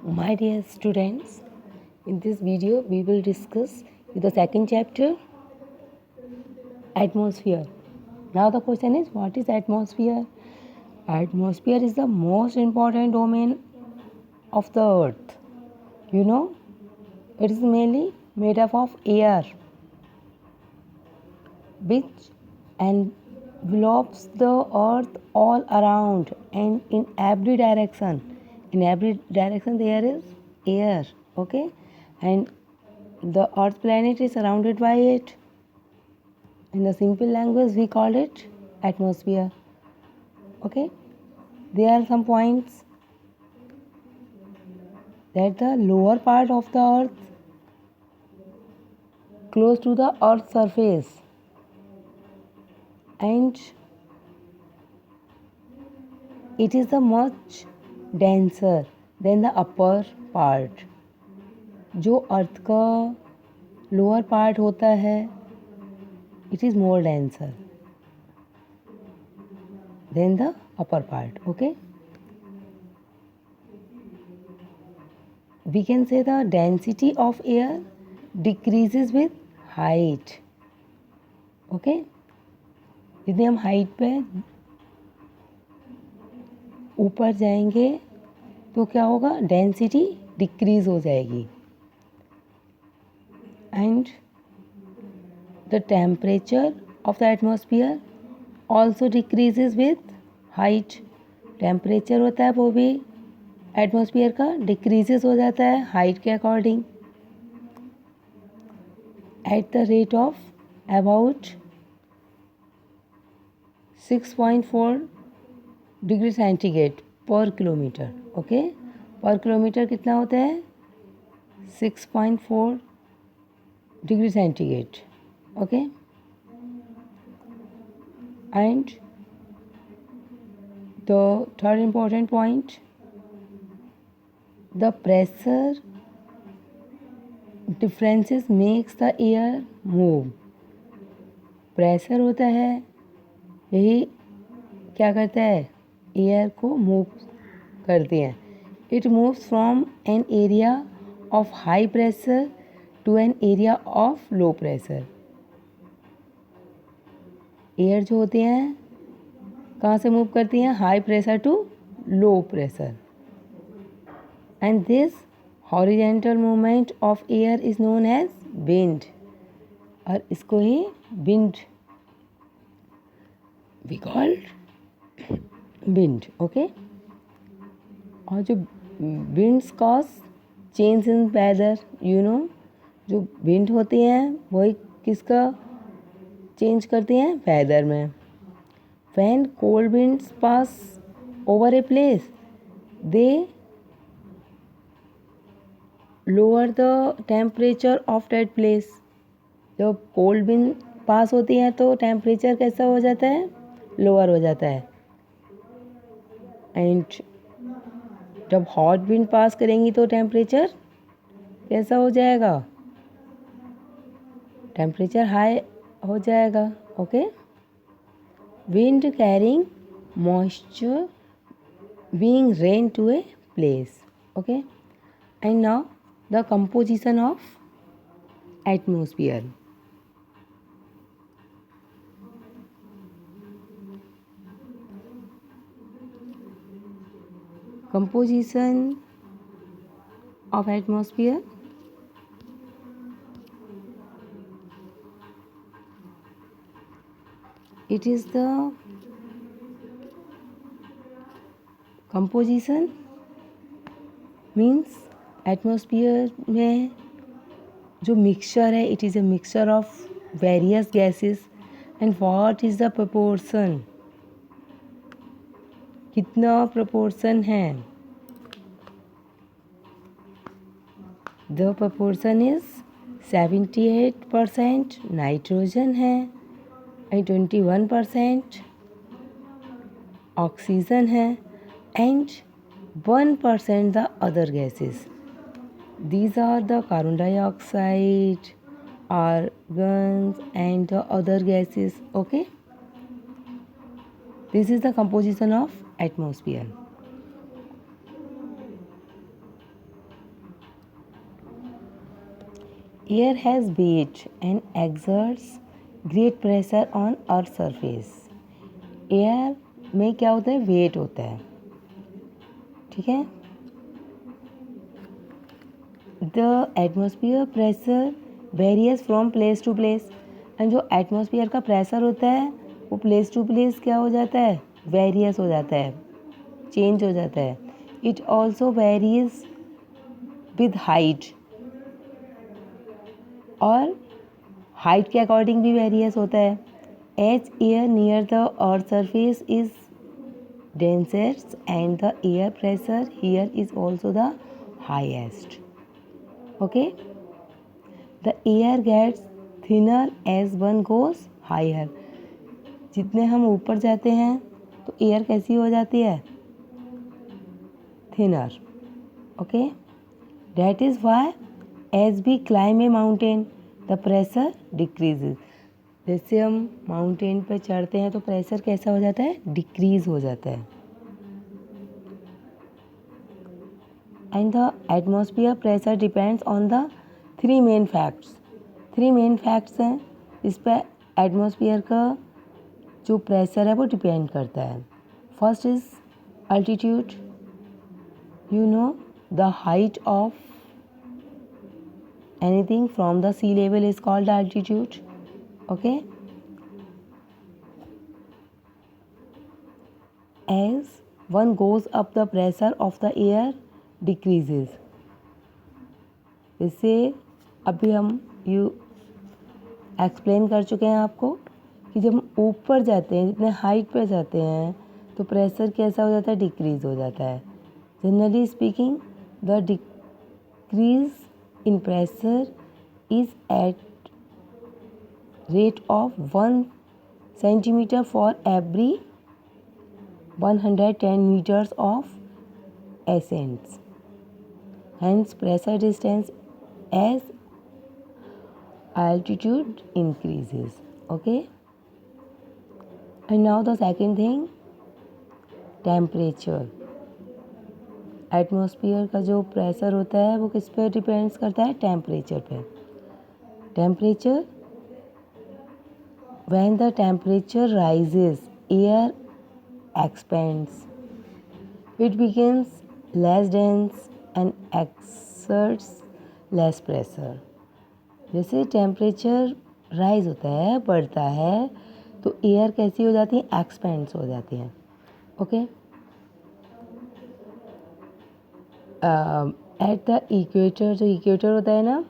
My dear students, in this video we will discuss the second chapter, atmosphere. Now the question is, what is atmosphere? Atmosphere is the most important domain of the earth. You know, it is mainly made up of air which envelopes the earth all around and in every direction. In every direction there is air, okay? And the earth planet is surrounded by it. In the simple language we call it atmosphere, okay? There are some points that the lower part of the earth close to the earth's surface and it is the much denser than the upper part. जो अर्थ का lower part होता है it is more denser than the upper part, okay? We can say the density of air decreases with height, okay? यदि हम height पे ऊपर जाएंगे तो क्या होगा, डेंसिटी डिक्रीज हो जाएगी and the temperature of the atmosphere also decreases with height. Temperature होता है वो भी एटमॉस्फेयर का डिक्रीजेज हो जाता है हाइट के according at the rate of about 6.4 degree centigrade पर किलोमीटर, ओके? पर किलोमीटर कितना होता है, 6.4 degree centigrade, okay? And the third important point, the pressure differences makes the air move. Pressure होता है, यही क्या करता है, एयर को मूव करते हैं. It moves from an area of high pressure to an area of low pressure. Air जो होते हैं कहाँ से मूव करती हैं, high pressure to low pressure. And this horizontal movement of air is known as wind. और इसको ही wind we called wind, okay? और जो winds cause change in weather, you know, जो विंड होती हैं वही किसका चेंज करती हैं, वेदर में. When cold winds pass over a place they lower the temperature of that place. जब कोल्ड विंड पास होती हैं तो टेम्परेचर कैसा हो जाता है, लोअर हो जाता है. एंड जब हॉट विंड पास करेंगी तो टेम्परेचर कैसा हो जाएगा, टेम्परेचर हाई हो जाएगा, okay? Wind carrying moisture being rain to a place, okay? And now the composition of atmosphere. Composition of atmosphere. It is the composition means atmosphere में जो मिक्सचर है, it is a mixture of various gases and what is the proportion, कितना proportion है. The proportion is 78% nitrogen है and 21% oxygen है and 1% the other gases. These are the carbon dioxide, argons and the other gases, okay? This is the composition of atmosphere. Air has weight and exerts great pressure on earth surface. Air में क्या होता है, weight होता है, ठीक है. The atmosphere pressure various from place to place. And जो atmosphere का प्रेशर होता है वो प्लेस टू प्लेस क्या हो जाता है, वेरियस हो जाता है, चेंज हो जाता है. It also varies with height, और हाइट के अकॉर्डिंग भी वेरियस होता है. As air near the earth surface is densest and the air pressure here is also the highest. Okay, the air gets thinner as one goes higher. जितने हम ऊपर जाते हैं तो एयर कैसी हो जाती है, thinner. Okay, that is why as we climb a mountain the pressure decreases. जैसे हम माउंटेन पर चढ़ते हैं तो प्रेशर कैसा हो जाता है, डिक्रीज हो जाता है. And the atmosphere pressure depends on the three main facts. Three main facts हैं इस पर एटमॉस्फेयर का जो प्रेशर है वो डिपेंड करता है. First is altitude. You know the height of anything from the sea level is called altitude. Okay, as one goes up the pressure of the air decreases. इससे अभी हम एक्सप्लेन कर चुके हैं आपको कि जब हम ऊपर जाते हैं, जितने हाइट पर जाते हैं तो प्रेशर कैसा हो जाता है, डिक्रीज हो जाता है. Generally speaking the decrease in pressure is at rate of 1 centimeter for every 110 meters of ascent. Hence pressure distance as altitude increases. Okay, and now the second thing, temperature. Atmosphere का जो pressure होता है वो किस पे depends करता है, temperature पे. Temperature, when the temperature rises air expends, it becomes less dense and exerts less pressure. जैसे टेम्परेचर राइज होता है, बढ़ता है, तो एयर कैसी हो जाती है, एक्सपेंड्स हो जाती है. ओके, एट द इक्वेटर, जो इक्वेटर होता है ना,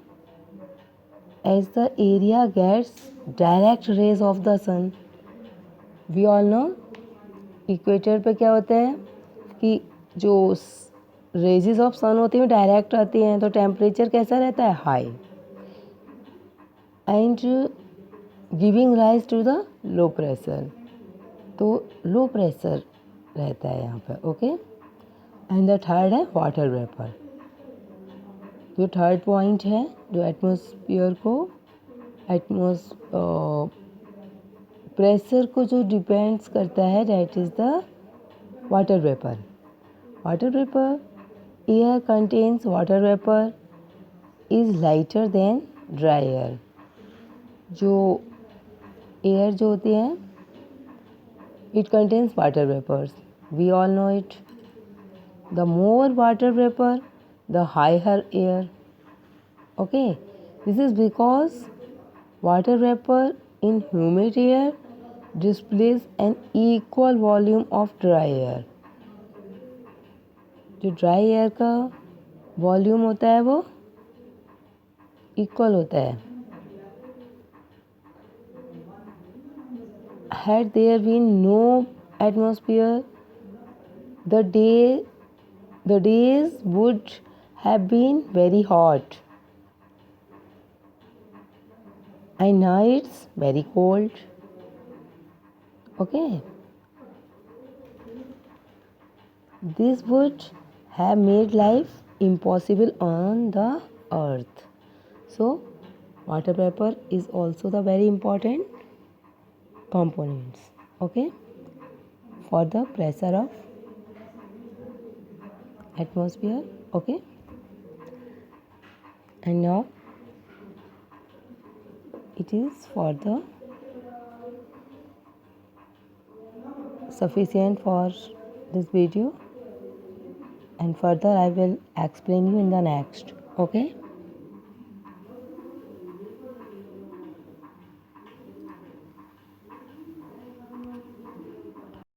as the area gets direct rays of the sun. We all know equator पे क्या होता है कि जो रेजेस ऑफ सन होती हैं डायरेक्ट आती हैं, तो टेम्परेचर कैसा रहता है, high, and giving rise to the low pressure. तो लो प्रेशर रहता है यहाँ पर. ओके, एंड द थर्ड है वाटर वेपर. जो थर्ड पॉइंट है जो एटमॉस्फेयर को प्रेशर को जो डिपेंड्स करता है, that is the water vapour. Water vapour, air contains water vapour is lighter than dry air. जो एयर जो होती है, it contains water vapours. We all know it. The more water vapor, the higher air. Okay, this is because water vapor in humid air displays an equal volume of dry air. जो dry air का volume होता है वो equal होता है. Had there been no atmosphere, the days would have been very hot and nights very cold. Okay, this would have made life impossible on the earth. So water vapor is also the very important components, okay, for the pressure of atmosphere. Okay, and now it is for the sufficient for this video, and further I will explain you in the next. Okay.